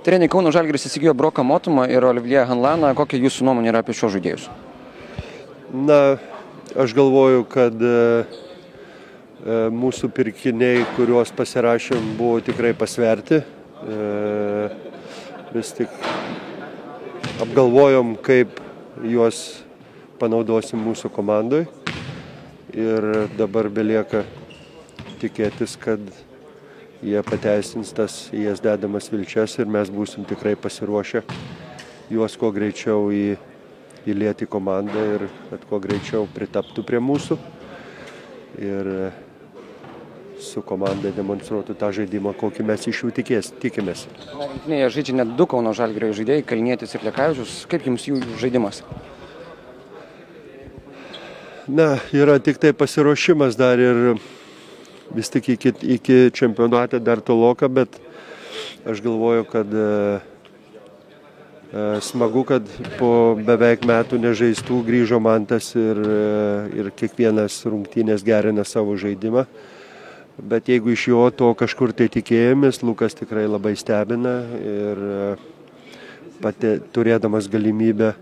Treneriai Kauno Žalgiris įsigijo Broką Motumą ir Olivier Hanlaną. Kokia jūsų nuomonė yra apie šios žaidėjus? Na, aš galvoju, kad mūsų pirkiniai, kuriuos pasirašėm, buvo tikrai pasverti. Vis tik apgalvojom, kaip juos panaudosim mūsų komandoj. Ir dabar belieka tikėtis, kad jie pateisins tas jas dedamas vilčias ir mes būsim tikrai pasiruošę juos kuo greičiau įlieti komandą ir kad kuo greičiau pritaptų prie mūsų ir su komanda demonstruotų tą žaidimą, kokį mes iš jų tikimės. Rinktinėje žaidžia net 2 Kauno Žalgirio žaidėjai, Kalnietis ir Lekavičius. Kaip jums jų žaidimas? Na, yra tik tai pasiruošimas dar ir vis tik iki čempionate dar toloka, bet aš galvoju, kad smagu, kad po beveik metų nežaistų grįžo Mantas ir kiekvienas rungtynės gerina savo žaidimą. Bet jeigu iš jo to kažkur tai tikėjomės, Lukas tikrai labai stebina ir turėdamas galimybę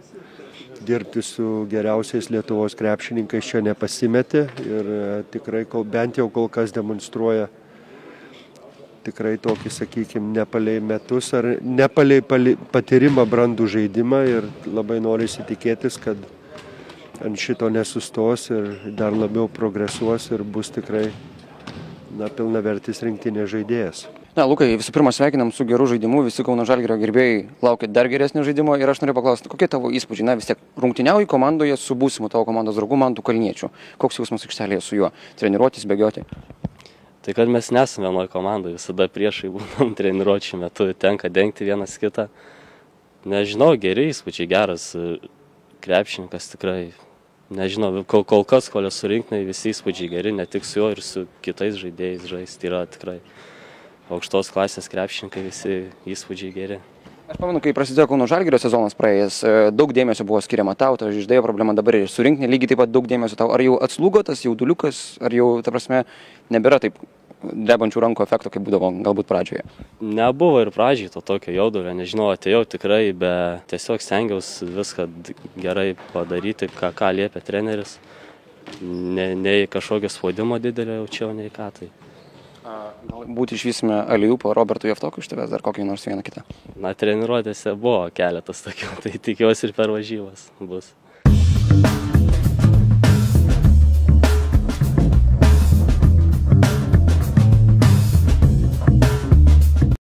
dirbti su geriausiais Lietuvos krepšininkais čia nepasimetė ir tikrai bent jau kol kas demonstruoja tikrai tokį, sakykime, nepalei metus ar nepalei patyrimą brandų žaidimą ir labai norisi tikėtis, kad ant šito nesustos ir dar labiau progresuos ir bus tikrai pilnavertis rinktinės žaidėjas. Na, Lukai, visų pirma, sveikinam su geru žaidimu, visi Kauno Žalgirio gerbėjai laukia dar geresnio žaidimo ir aš noriu paklausti, kokie tavo įspūdžiai? Na, vis tiek rungtyniauji komandoje su būsimu tavo komandos draugu Mantu Kalniečiu. Koks jausmas aikštelėje su juo? Treniruotis, bėgioti? Tai kad mes nesame vienoje komandoje, visada priešai būnam treniruočių metu, tenka dengti vienas kitą. Nežinau, geri įspūdžiai, geras krepšininkas tikrai. Nežinau, kol kas, kol esu rinktinėje, visi įspūdžiai geri, ne tik su juo ir su kitais žaidėjais žaisti yra tikrai. Aukštos klasės krepšininkai, visi įspūdžiai geri. Aš pamenu, kai prasidėjo Kauno Žalgirio sezonas praėjęs, daug dėmesio buvo skiriama tau, ta žaidėjo problema dabar ir su rinktinė lygiai taip pat daug dėmesio tau. Ar jau atslūgo tas jauduliukas, ar jau, ta prasme, nebėra taip drebančių rankų efekto, kaip būdavo galbūt pradžioje? Nebuvo ir pradžiai to tokio jaudulio, nežinau, atėjau tikrai, bet tiesiog stengiausi viską gerai padaryti, ką liepia treneris. Nei kažkokio spaudimo didelio jaučiau, nei ką tai. Galbūt išvysime Aliupą Robertui Jeftokui iš tavęs, dar kokį nors vieną kitą? Na, treniruotėse buvo keletas tokių, tai tikiuosi ir per varžybas bus.